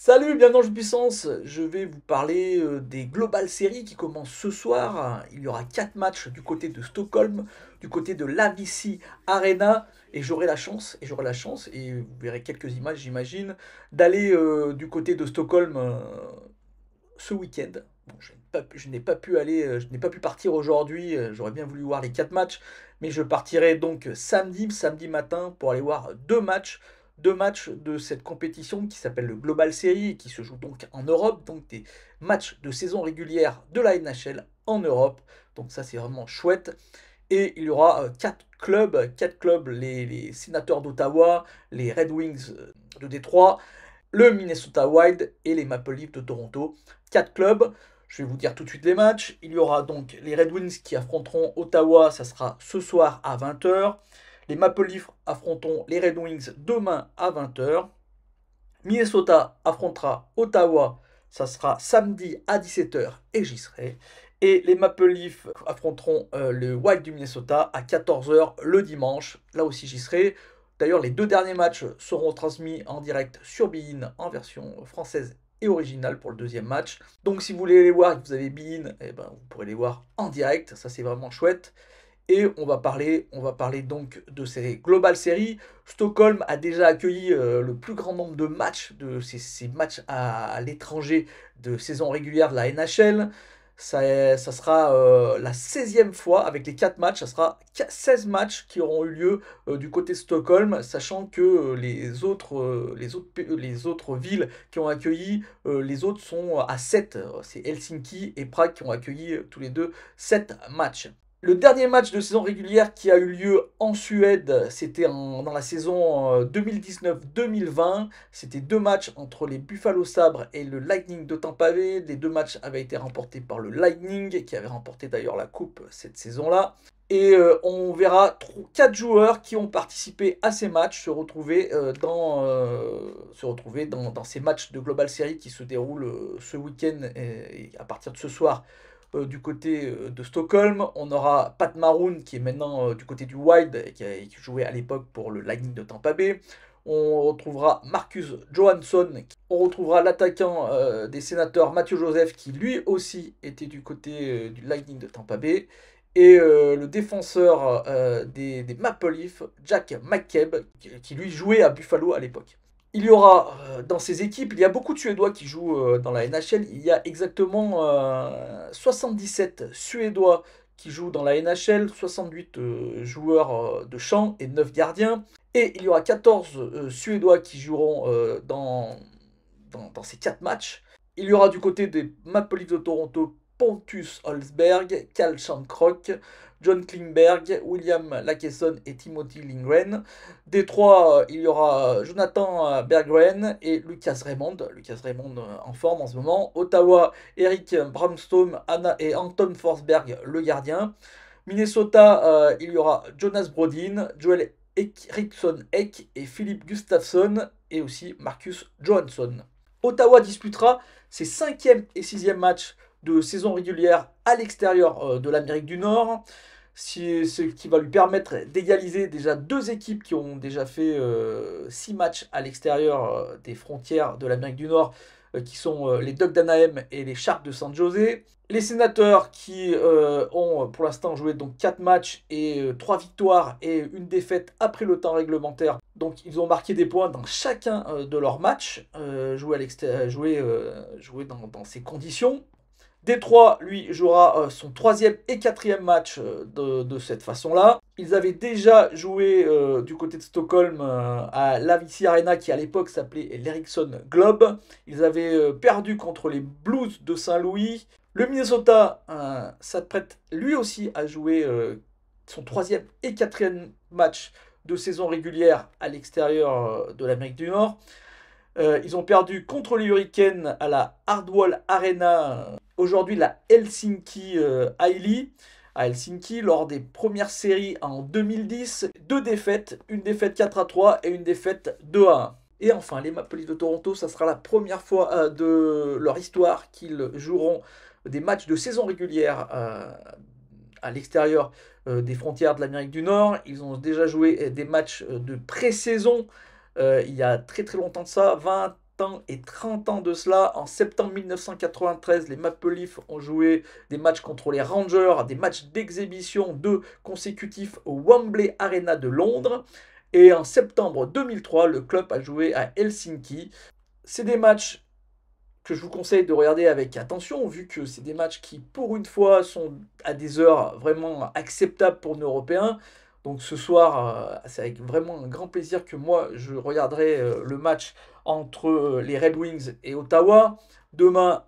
Salut, bienvenue dans Jeux de Puissance. Je vais vous parler des Global Series qui commencent ce soir. Il y aura 4 matchs du côté de Stockholm, du côté de l'AVC Arena. Et et vous verrez quelques images, j'imagine, d'aller du côté de Stockholm ce week-end. Bon, je n'ai pas pu aller, je n'ai pas pu partir aujourd'hui. J'aurais bien voulu voir les 4 matchs, mais je partirai donc samedi matin, pour aller voir deux matchs de cette compétition qui s'appelle le Global Series et qui se joue donc en Europe, donc des matchs de saison régulière de la NHL en Europe. Donc ça c'est vraiment chouette. Et il y aura quatre clubs, les Sénateurs d'Ottawa, les Red Wings de Détroit, le Minnesota Wild et les Maple Leafs de Toronto. 4 clubs. Je vais vous dire tout de suite les matchs. Il y aura donc les Red Wings qui affronteront Ottawa, ça sera ce soir à 20h. Les Maple Leafs affronteront les Red Wings demain à 20h. Minnesota affrontera Ottawa, ça sera samedi à 17h et j'y serai. Et les Maple Leafs affronteront le Wild du Minnesota à 14h le dimanche. Là aussi j'y serai. D'ailleurs, les deux derniers matchs seront transmis en direct sur Bein en version française et originale pour le deuxième match. Donc si vous voulez les voir et que vous avez Bein, eh ben, vous pourrez les voir en direct. Ça c'est vraiment chouette. Et on va parler donc de ces Global Series. Stockholm a déjà accueilli le plus grand nombre de matchs, de ces matchs à l'étranger de saison régulière de la NHL. Ça sera la 16e fois avec les 4 matchs. Ça sera 16 matchs qui auront eu lieu du côté de Stockholm, sachant que les autres villes qui ont accueilli, les autres sont à 7. C'est Helsinki et Prague qui ont accueilli tous les deux 7 matchs. Le dernier match de saison régulière qui a eu lieu en Suède, c'était dans la saison 2019-2020. C'était deux matchs entre les Buffalo Sabres et le Lightning de Tampa Bay. Les deux matchs avaient été remportés par le Lightning, qui avait remporté d'ailleurs la coupe cette saison-là. Et on verra 4 joueurs qui ont participé à ces matchs se retrouver dans ces matchs de Global Series qui se déroulent ce week-end et à partir de ce soir du côté de Stockholm. On aura Pat Maroon qui est maintenant du côté du Wild et qui jouait à l'époque pour le Lightning de Tampa Bay. On retrouvera Marcus Johansson. On retrouvera l'attaquant des Sénateurs Mathieu Joseph qui lui aussi était du côté du Lightning de Tampa Bay. Et le défenseur des Maple Leafs, Jack McCabe, qui lui jouait à Buffalo à l'époque. Il y aura dans ces équipes, il y a beaucoup de Suédois qui jouent dans la NHL. Il y a exactement 77 Suédois qui jouent dans la NHL, 68 joueurs de champ et 9 gardiens. Et il y aura 14 Suédois qui joueront dans ces 4 matchs. Il y aura du côté des Maple Leafs de Toronto Pontus Holzberg, Cal Shankrok, John Klingberg, William Lackesson et Timothy Lindgren. Détroit, il y aura Jonathan Berggren et Lucas Raymond. Lucas Raymond en forme en ce moment. Ottawa, Eric Bramstrom et Anton Forsberg, le gardien. Minnesota, il y aura Jonas Brodin, Joel Eriksson Ek et Philippe Gustafsson et aussi Marcus Johansson. Ottawa disputera ses 5e et 6e matchs de saison régulière à l'extérieur de l'Amérique du Nord, ce qui va lui permettre d'égaliser déjà deux équipes qui ont déjà fait 6 matchs à l'extérieur des frontières de l'Amérique du Nord, qui sont les Ducks d'Anaheim et les Sharks de San Jose. Les Sénateurs qui ont pour l'instant joué donc 4 matchs et 3 victoires et une défaite après le temps réglementaire. Donc ils ont marqué des points dans chacun de leurs matchs, joués dans ces conditions. Détroit, lui, jouera son 3e et 4e match de cette façon-là. Ils avaient déjà joué du côté de Stockholm à l'AVC Arena qui à l'époque s'appelait l'Ericsson Globe. Ils avaient perdu contre les Blues de Saint-Louis. Le Minnesota s'apprête lui aussi à jouer son 3e et 4e match de saison régulière à l'extérieur de l'Amérique du Nord. Ils ont perdu contre les Hurricanes à la Hardwall Arena, aujourd'hui la Helsinki Hailey, à Helsinki, lors des premières séries en 2010. Deux défaites, une défaite 4-3 et une défaite 2-1. Et enfin, les Maple Leafs de Toronto, ça sera la première fois de leur histoire qu'ils joueront des matchs de saison régulière à l'extérieur des frontières de l'Amérique du Nord. Ils ont déjà joué des matchs de pré-saison il y a très très longtemps de ça, ans et 30 ans de cela. En septembre 1993, les Maple Leafs ont joué des matchs contre les Rangers, des matchs d'exhibition 2 consécutifs au Wembley Arena de Londres. Et en septembre 2003, le club a joué à Helsinki. C'est des matchs que je vous conseille de regarder avec attention, vu que c'est des matchs qui, pour une fois, sont à des heures vraiment acceptables pour nous Européens. Donc ce soir, c'est avec vraiment un grand plaisir que moi, je regarderai le match entre les Red Wings et Ottawa. Demain,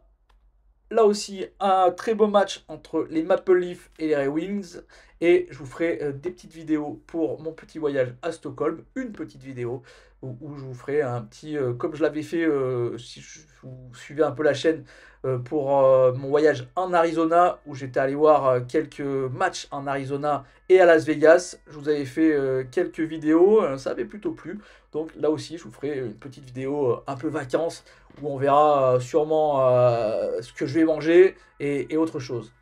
là aussi, un très beau match entre les Maple Leafs et les Red Wings. Et je vous ferai des petites vidéos pour mon petit voyage à Stockholm. Une petite vidéo où je vous ferai un petit... comme je l'avais fait, si vous suivez un peu la chaîne, pour mon voyage en Arizona, où j'étais allé voir quelques matchs en Arizona et à Las Vegas. Je vous avais fait quelques vidéos, ça avait plutôt plu. Donc là aussi, je vous ferai une petite vidéo un peu vacances, où on verra sûrement ce que je vais manger et autre chose.